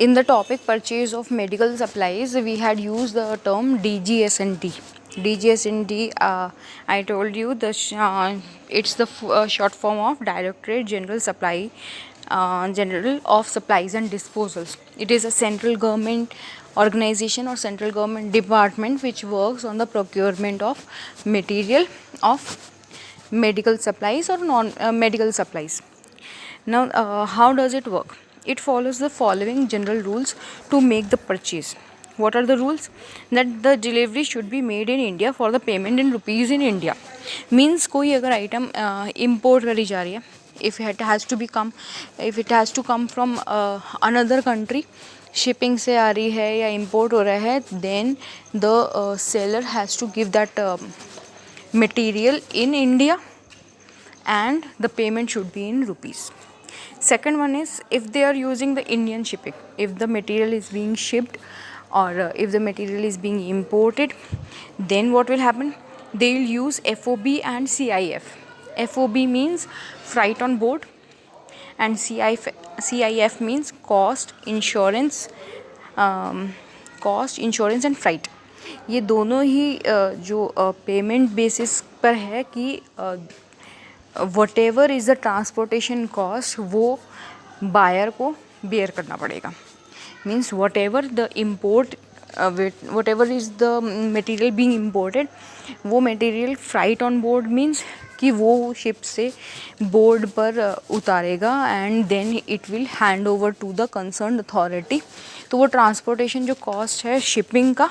In the topic purchase of medical supplies, we had used the term DGS&D. DGS&D, I told you it's the short form of Directorate General of Supplies and Disposals. It is a central government organization or central government department which works on the procurement of material of medical supplies or non-medical supplies. Now, how does it work? It follows the following general rules to make the purchase. What are the rules? That the delivery should be made in India for the payment in rupees in India. Means कोई अगर item import करी जा रही है, if it has to come from another country, shipping से आ रही है या import हो रहा है, then the seller has to give that material in India and the payment should be in rupees. Second one is, if they are using the Indian shipping, if the material is being shipped or if the material is being imported, then what will happen? They will use FOB and CIF. FOB means freight on board and CIF means cost, insurance and freight. ये दोनों ही जो payment basis पर है कि whatever is the transportation cost वो buyer को bear करना पड़ेगा. Means whatever is the material being imported, वो material freight on board means कि वो शिप से बोर्ड पर उतारेगा and then it will hand over to the concern authority. तो वो ट्रांसपोर्टेशन जो कॉस्ट है शिपिंग का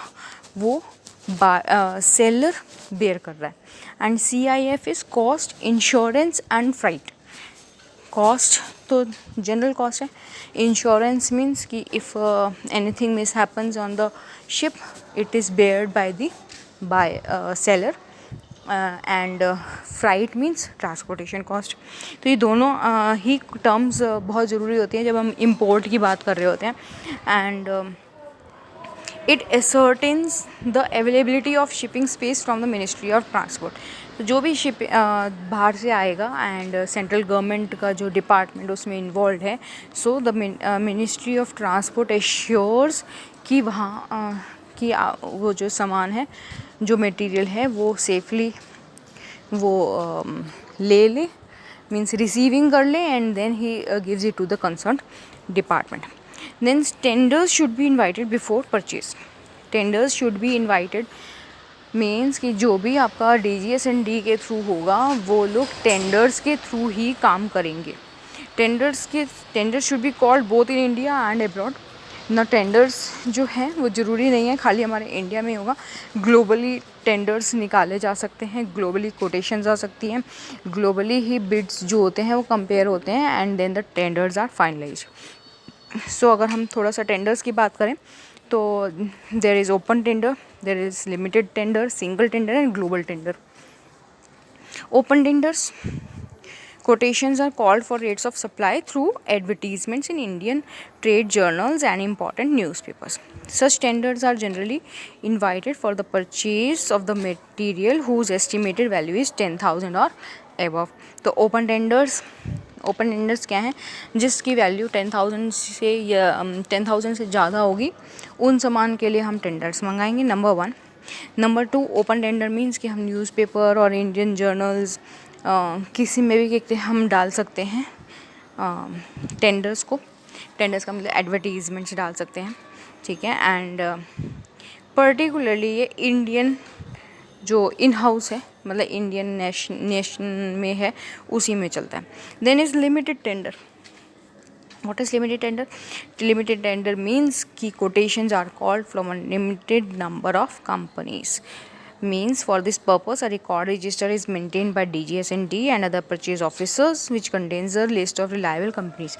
वो सेलर बेयर कर रहा है. And CIF is cost, insurance and freight. Cost तो जनरल कॉस्ट है. इंश्योरेंस मीन्स कि if anything mishappens on the ship it is beared by seller. And freight means transportation cost. तो ये दोनों ही terms बहुत ज़रूरी होती हैं जब हम इम्पोर्ट की बात कर रहे होते हैं. And it ascertains the availability of shipping space from the ministry of transport. तो जो भी शिप बाहर से आएगा एंड सेंट्रल गवर्नमेंट का जो डिपार्टमेंट उसमें इन्वॉल्व है, so the ministry of transport assures कि वहाँ कि वो जो सामान है, जो मटेरियल है वो सेफली वो ले मीन्स रिसीविंग कर ले एंड देन ही gives it to the concern department. Then tenders should be invited before purchase. Tenders should be invited means कि जो भी आपका DGS&D के थ्रू होगा वो लोग टेंडर्स के थ्रू ही काम करेंगे. Tenders should be called both in India and abroad. ना टेंडर्स जो हैं वो ज़रूरी नहीं है खाली हमारे इंडिया में होगा. ग्लोबली टेंडर्स निकाले जा सकते हैं, ग्लोबली कोटेशंस आ सकती हैं, ग्लोबली ही बिड्स जो होते हैं वो कंपेयर होते हैं and then the tenders are finalised. So अगर हम थोड़ा सा टेंडर्स की बात करें तो there is open tender, there is limited tender, single tender and global tender. Open tenders quotations are called for rates of supply through advertisements in Indian trade journals and important newspapers. Such tenders are generally invited for the purchase of the material whose estimated value is 10,000 or above. तो open tenders क्या हैं? जिसकी value 10,000 से या 10,000 से ज़्यादा होगी उन सामान के लिए हम टेंडर्स मंगाएंगे. Number 1. Number 2, open tender means कि हम न्यूज़पेपर और इंडियन जर्नल्स किसी में भी हम डाल सकते हैं टेंडर्स को. टेंडर्स का मतलब एडवर्टीज़मेंट्स डाल सकते हैं, ठीक है. एंड पर्टिकुलरली ये इंडियन जो इन हाउस है मतलब इंडियन नेशन में है उसी में चलता है. Then is limited tender. What is limited tender? Limited tender means कि quotations are called from a limited number of companies. Means for this purpose a record register is maintained by DGS&D and other purchase officers which contains a list of reliable companies.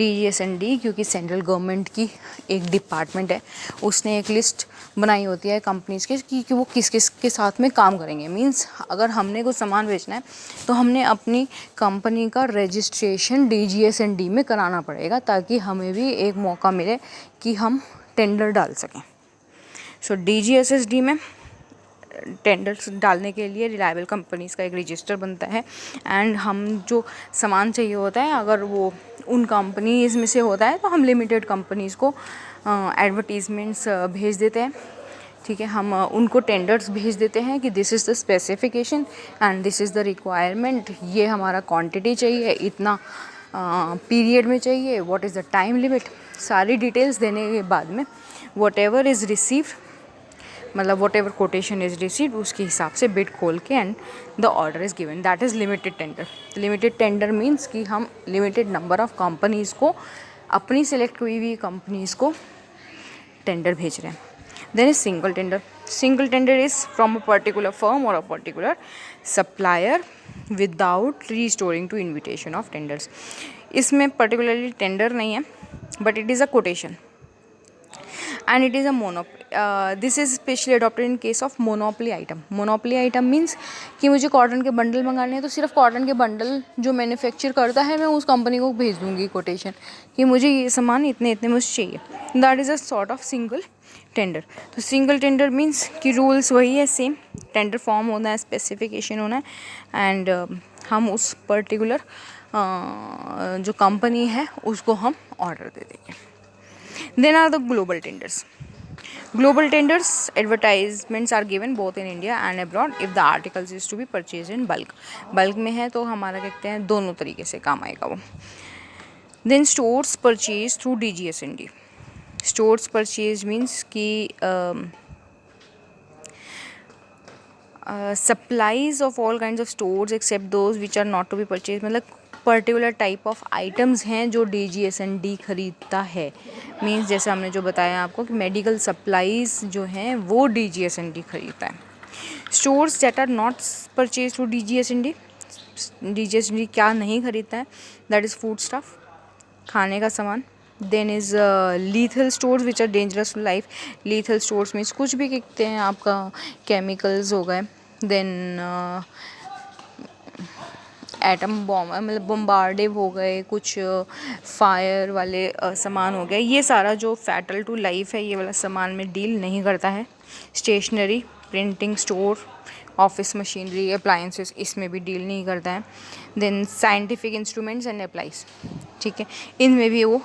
DGS&D क्योंकि central government की एक department है, उसने एक list बनाई होती है companies के कि वो किस किस के साथ में काम करेंगे. मींस अगर हमने कुछ सामान बेचना है तो हमने अपनी कंपनी का रजिस्ट्रेशन DGS&D में कराना पड़ेगा ताकि हमें भी एक मौका मिले कि हम टेंडर डाल सकें. सो DGS&D में टेंडर्स डालने के लिए रिलायबल कंपनीज़ का एक रजिस्टर बनता है, एंड हम जो सामान चाहिए होता है अगर वो उन कंपनीज़ में से होता है तो हम लिमिटेड कंपनीज़ को एडवर्टीज़मेंट्स भेज देते हैं, ठीक है। हम उनको टेंडर्स भेज देते हैं कि this is the specification and this is the requirement, ये हमारा क्वांटिटी चाहिए, इतना पीरियड में चाहिए, what is the time limit, सारी डिटेल्स देने के बाद में वॉट एवर इज़ रिसीव्ड, मतलब what ever quotation is received उसके हिसाब से बिड खोल के and the order is given, that is limited tender. Limited tender means कि हम लिमिटेड नंबर ऑफ कंपनीज़ को, अपनी सेलेक्ट हुई हुई कंपनीज़ को टेंडर भेज रहे हैं। Then is single tender. Single tender is from a particular firm और a particular supplier without restoring to invitation of tenders. इसमें पर्टिकुलरली टेंडर नहीं है but it is a quotation and it is a monopoly. This is specially adopted in case of monopoly item. Monopoly item means कि मुझे cotton के bundle मंगाने हैं तो सिर्फ कॉटन के बंडल जो मैन्युफैक्चर करता है मैं उस कंपनी को भेज दूंगी कोटेशन कि मुझे ये सामान इतने इतने मुझे चाहिए, that is a sort of single tender. तो सिंगल टेंडर मीन्स कि रूल्स वही है सेम, टेंडर फॉर्म होना है, स्पेसिफिकेशन होना है एंड हम उस पर्टिकुलर जो कंपनी है उसको हम ऑर्डर दे देंगे। Then are the global tenders. Global tenders advertisements are given both in India and abroad if the articles is to be purchased in bulk. Bulk में है तो हमारा कहते हैं दोनों तरीके से काम आएगा वो। Then stores purchase through DGSND. Stores purchase means कि supplies of all kinds of stores except those which are not to be purchased, मतलब पर्टिकुलर टाइप ऑफ आइटम्स हैं जो DGSND खरीदता है। मीन्स जैसे हमने जो बताया आपको कि मेडिकल सप्लाईज जो हैं वो DGSND खरीदता है। Stores that are not purchase through DGSND, DGSND क्या नहीं खरीदता है, दैट इज़ फूड स्टफ, खाने का सामान। Then is lethal stores which are dangerous to life. Lethal stores means कुछ भी कहते हैं आपका केमिकल्स हो गए, देन एटम बॉम्ब मतलब बम्बार्डिव हो गए, कुछ फायर वाले सामान हो गए, ये सारा जो फैटल टू लाइफ है ये वाला सामान में डील नहीं करता है। Stationery, printing store, office machinery, appliances, इसमें भी डील नहीं करता है। Then scientific instruments and applies, ठीक है, इनमें भी वो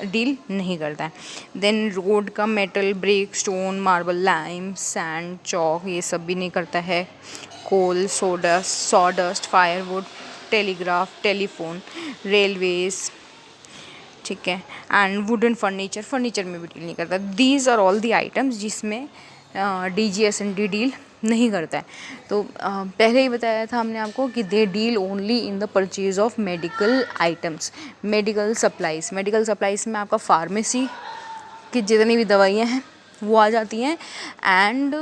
डील नहीं करता है। देन रोड का metal, brick, stone, marble, lime, sand, chalk, ये सब भी नहीं करता है। Coal, sawdust, firewood, telegraph, telephone, railways, ठीक है, एंड वुडन फर्नीचर में भी डील नहीं करता। These are all the items जिसमें DGSND डील नहीं करता है। तो पहले ही बताया था हमने आपको कि they deal only in the purchase of medical items, medical supplies. Medical supplies में आपका फार्मेसी की जितनी भी दवाइयाँ हैं वो आ जाती हैं एंड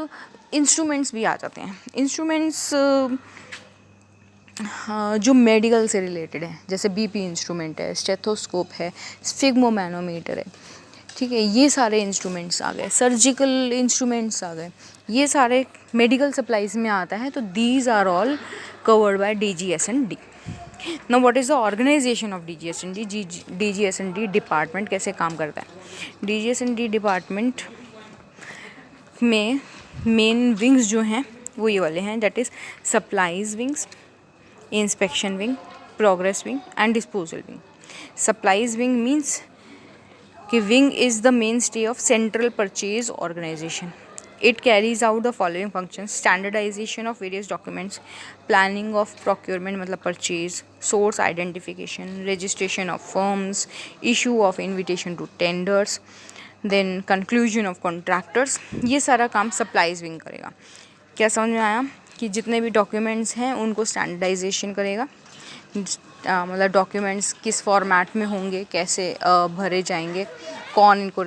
इंस्ट्रूमेंट्स भी आ जाते हैं। इंस्ट्रूमेंट्स जो मेडिकल से रिलेटेड है, जैसे BP इंस्ट्रूमेंट है, स्टेथोस्कोप है, स्फिग्मोमैनोमीटर है, ठीक है, ये सारे इंस्ट्रूमेंट्स आ गए। सर्जिकल इंस्ट्रूमेंट्स आ गए, ये सारे मेडिकल सप्लाईज में आता है। तो these are all covered by DGSND। Now what is the organization of DGSND? DGSND department कैसे काम करता है? DGSND डिपार्टमेंट में मेन विंग्स जो हैं वो ये वाले हैं, that is supplies wings, inspection wing, progress wing and disposal wing. Supplies wing means कि wing is the mainstay of central purchase organization. It carries out the following functions: standardization of various documents, planning of procurement मतलब purchase, source identification, registration of firms, issue of invitation to tenders, then conclusion of contractors। ये सारा काम supplies wing करेगा। क्या समझ में आया? कि जितने भी डॉक्यूमेंट्स हैं उनको स्टैंडर्डाइजेशन करेगा, मतलब डॉक्यूमेंट्स किस फॉर्मेट में होंगे, कैसे भरे जाएंगे, कौन इनको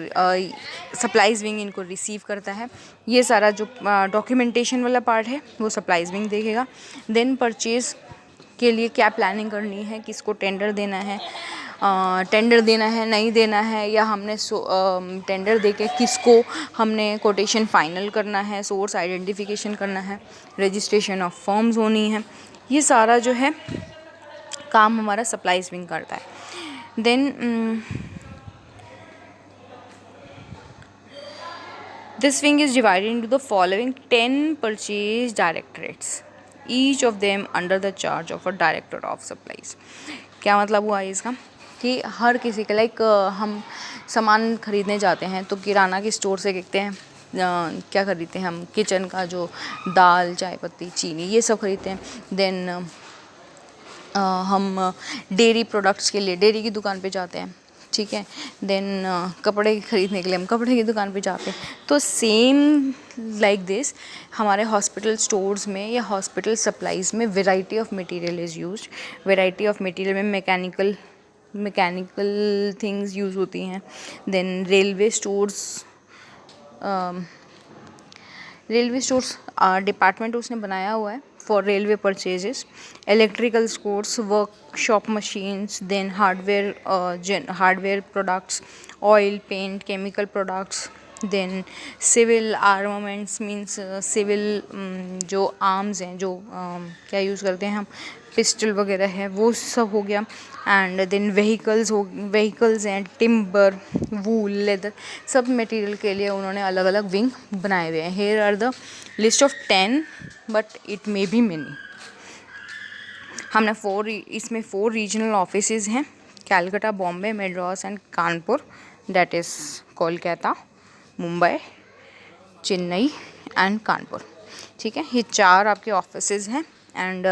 सप्लाईज विंग इनको रिसीव करता है, ये सारा जो डॉक्यूमेंटेशन वाला पार्ट है वो सप्लाईज विंग देखेगा। देन परचेज़ के लिए क्या प्लानिंग करनी है, किसको टेंडर देना है, नहीं देना है, या हमने टेंडर देके किसको हमने कोटेशन फाइनल करना है, सोर्स आइडेंटिफिकेशन करना है, रजिस्ट्रेशन ऑफ फर्म्स होनी है, ये सारा जो है काम हमारा सप्लाईज विंग करता है। Then This wing is divided into the following 10 purchase directorates, each of them under the charge of a director of supplies. क्या मतलब हुआ इसका कि हर किसी के लाइक हम सामान खरीदने जाते हैं तो किराना की स्टोर से देखते हैं क्या खरीदते हैं हम, किचन का जो दाल, चाय पत्ती, चीनी, ये सब खरीदते हैं. देन हम डेयरी प्रोडक्ट्स के लिए डेयरी की दुकान पे जाते हैं, ठीक है. देन कपड़े खरीदने के लिए हम कपड़े की दुकान पे जाते हैं. तो सेम लाइक दिस हमारे हॉस्पिटल स्टोर्स में या हॉस्पिटल सप्लाईज़ में variety of material is used. Variety of material में मैकेनिकल थिंग्स यूज़ होती हैं. देन रेलवे स्टोर्स डिपार्टमेंट उसने बनाया हुआ है for railway purchases. Electrical stores, workshop machines, then hardware products, oil, paint, chemical products. Then civil armaments means civil जो arms हैं, जो क्या यूज़ करते हैं हम, पिस्टल वगैरह है, वो सब हो गया. एंड देन व्हीकल्स हैं, टिम्बर, वूल, लेदर, सब मटेरियल के लिए उन्होंने अलग अलग विंग बनाए हुए हैं. Here are the list of 10 but it may be many. हमने इसमें 4 रीजनल ऑफिसेज हैं, Calcutta, Bombay, Madras and Kanpur, that is Kolkata, Mumbai, Chennai and Kanpur. ठीक है, ये 4 आपके ऑफिसेज हैं. एंड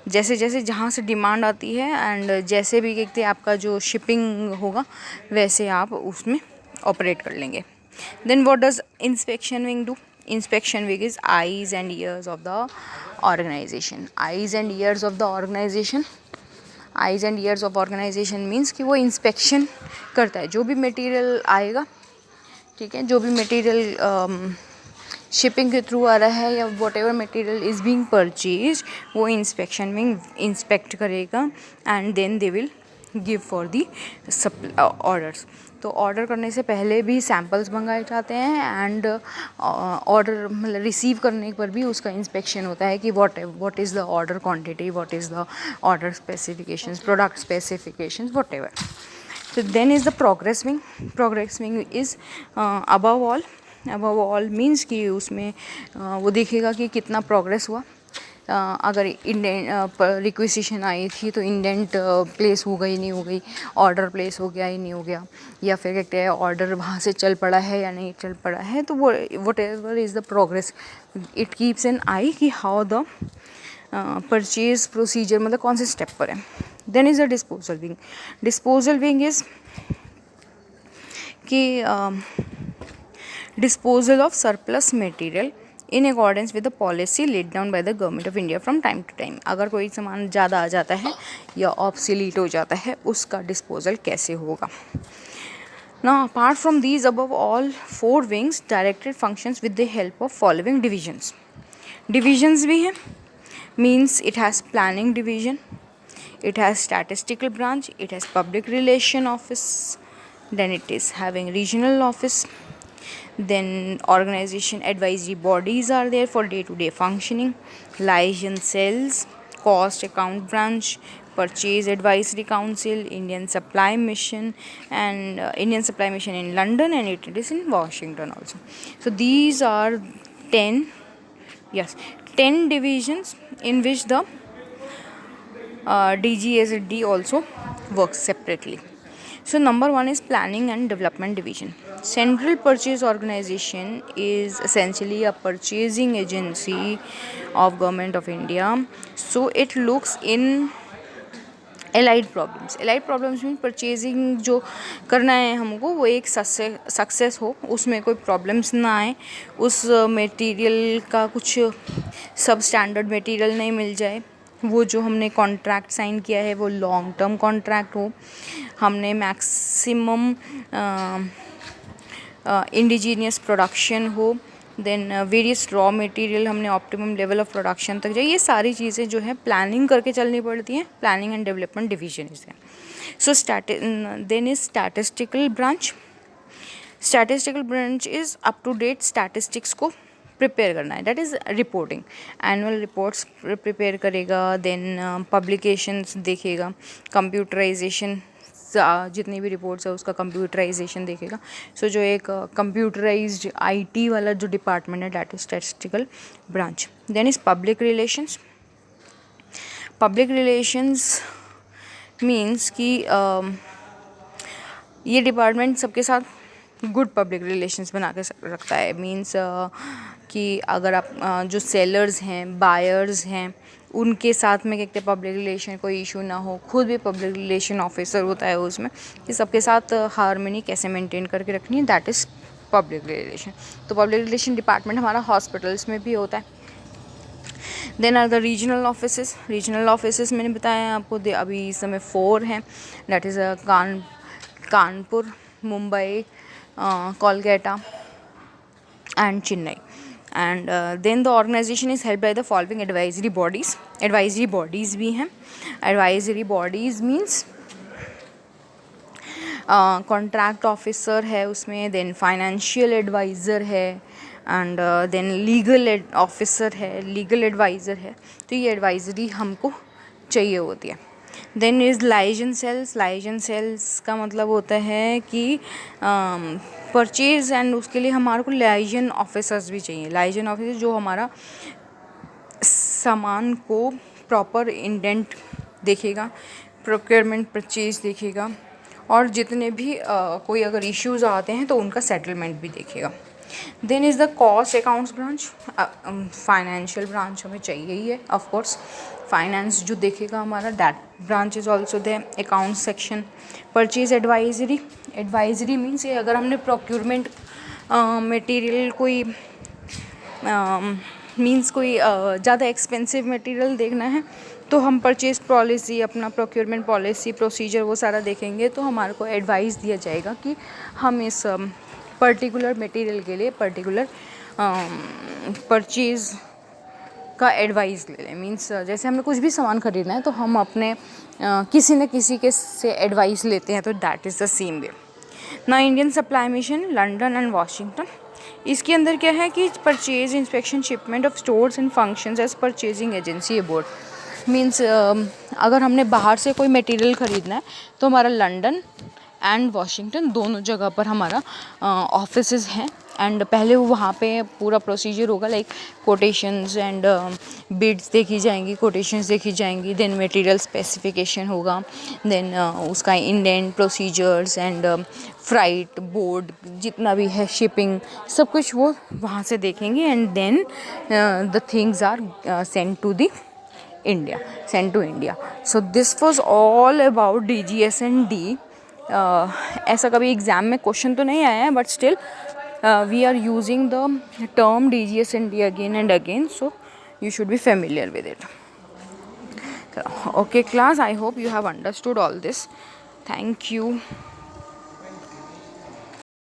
जैसे जैसे जहाँ से डिमांड आती है एंड जैसे भी कहते हैं आपका जो शिपिंग होगा वैसे आप उसमें ऑपरेट कर लेंगे. Then what does inspection wing do? Inspection wing is eyes and ears of the organization. Eyes and ears of the organization. Eyes and ears of organization means कि वो इंस्पेक्शन करता है जो भी मटेरियल आएगा, ठीक है, जो भी मटेरियल शिपिंग के थ्रू आ रहा है या whatever material is being purchase, वो इंस्पेक्शन विंग इंस्पेक्ट करेगा and then they will give for the orders. तो ऑर्डर करने से पहले भी सैम्पल्स मंगाए जाते हैं एंड ऑर्डर मतलब रिसीव करने पर भी उसका इंस्पेक्शन होता है कि what is the order quantity, what is the order specifications, product specifications, whatever. तो then is the progress wing. Progress wing is above all means कि उसमें वो देखेगा कि कितना प्रोग्रेस हुआ. अगर इंडेंट रिक्वेजिशन आई थी तो इंडेंट प्लेस हो गई, नहीं हो गई, ऑर्डर प्लेस हो गया ही नहीं हो गया, या फिर कहते हैं ऑर्डर वहाँ से चल पड़ा है या नहीं चल पड़ा है. तो वो whatever is the progress, it keeps an eye कि हाउ द परचेज प्रोसीजर मतलब कौन से स्टेप पर है. Then is the disposal wing. Disposal wing is कि disposal of surplus material in accordance with the policy laid down by the government of India from time to time. अगर कोई सामान ज़्यादा आ जाता है या ऑब्सोलीट हो जाता है उसका डिस्पोजल कैसे होगा. Now apart from these above all 4 wings directed functions with the help of following divisions. Divisions भी हैं means it has planning division, it has statistical branch, it has public relation office, then it is having regional office, then organization advisory bodies are there for day-to-day functioning, liaison cells, cost account branch, purchase advisory council, Indian supply mission and Indian supply mission in London and it is in Washington also. So these are 10 divisions in which the DGSD also works separately. So number 1 is planning and development division. Central Purchase Organization is essentially a purchasing agency of Government of India. So it looks in allied problems में purchasing जो करना है हमको वो एक success हो, उसमें कोई प्रॉब्लम्स ना आए, उस मटेरियल का कुछ सब स्टैंडर्ड मटेरियल नहीं मिल जाए, वो जो हमने कॉन्ट्रैक्ट साइन किया है वो लॉन्ग टर्म कॉन्ट्रैक्ट हो, हमने मैक्सिमम इंडिजीनियस प्रोडक्शन हो, देन वेरियस रॉ मटेरियल हमने ऑप्टिमम लेवल ऑफ प्रोडक्शन तक जाए. ये सारी चीज़ें जो है प्लानिंग करके चलनी पड़ती हैं. Planning and development division is है. So then is statistical branch. Statistical branch is up to date statistics को प्रिपेयर करना है, that is reporting. Annual reports prepare करेगा, देन पब्लिकेशंस देखेगा, कंप्यूटराइजेशन जितनी भी रिपोर्ट्स है उसका कंप्यूटराइजेशन देखेगा. सो जो एक कंप्यूटराइज्ड IT वाला जो डिपार्टमेंट है that is statistical branch. Then is public relations. Public relations means कि ये डिपार्टमेंट सबके साथ गुड पब्लिक रिलेशंस बना के रखता है. मीन्स कि अगर आप जो सेलर्स हैं, बायर्स हैं, उनके साथ में कहते हैं पब्लिक रिलेशन कोई इशू ना हो. खुद भी पब्लिक रिलेशन ऑफिसर होता है उसमें, कि सबके साथ हार्मनी कैसे मेंटेन करके रखनी है, दैट इज़ पब्लिक रिलेशन. तो पब्लिक रिलेशन डिपार्टमेंट हमारा हॉस्पिटल्स में भी होता है. Then are the regional offices. Regional offices मैंने बताया आपको, अभी इस समय 4 हैं. That is Kanpur, Mumbai, Kolkata and Chennai. And then the organization is held by the following advisory bodies. Advisory bodies भी हैं. Advisory bodies means contract officer है उसमें, then financial advisor है, and then legal officer है, legal advisor है. तो ये advisory हमको चाहिए होती है. Then is liaison cells. Liaison cells का मतलब होता है कि परचेज़ एंड उसके लिए हमारे को लाइजन ऑफिसर्स भी चाहिए. लाइजन ऑफिसर जो हमारा सामान को प्रॉपर इंडेंट देखेगा, प्रोक्योरमेंट परचेज देखेगा, और जितने भी कोई अगर इश्यूज़ आते हैं तो उनका सेटलमेंट भी देखेगा. Then is the cost accounts branch. Financial branch हमें चाहिए ही है ऑफ कोर्स. फाइनेंस जो देखेगा हमारा, that branch is also the account section. Purchase advisory. Advisory means ये अगर हमने प्रोक्योरमेंट मटेरियल कोई मीन्स कोई ज़्यादा एक्सपेंसिव मटेरियल देखना है तो हम परचेज पॉलिसी, अपना प्रोक्योरमेंट पॉलिसी, प्रोसीजर वो सारा देखेंगे. तो हमारे को एडवाइस दिया जाएगा कि हम इस पर्टिकुलर मटेरियल के लिए पर्टिकुलर परचेज़ का एडवाइस ले लें. मीन्स जैसे हमें कुछ भी सामान खरीदना है तो हम अपने किसी न किसी के से एडवाइस लेते हैं, तो that is the same way. ना Indian supply mission, London and Washington. इसके अंदर क्या है कि purchase, inspection, shipment of stores and functions as purchasing agency abroad. Means अगर हमने बाहर से कोई मटेरियल ख़रीदना है तो हमारा लंदन एंड वाशिंगटन दोनों जगह पर हमारा ऑफिसेज़ हैं. एंड पहले वो वहाँ पे पूरा प्रोसीजर होगा, लाइक कोटेशंस एंड बिड्स देखी जाएंगी, कोटेशंस देखी जाएंगी, देन मटेरियल स्पेसिफिकेशन होगा, देन उसका indent, procedures and freight, board, जितना भी है, शिपिंग, सब कुछ वो वहाँ से देखेंगे. And then the things are sent to India. So this was all about DGS&D. ऐसा कभी एग्ज़ाम में क्वेश्चन तो नहीं आया है, but still we are using the term DGS&D again and again, so you should be familiar with it. Okay class, I hope you have understood all this. Thank you.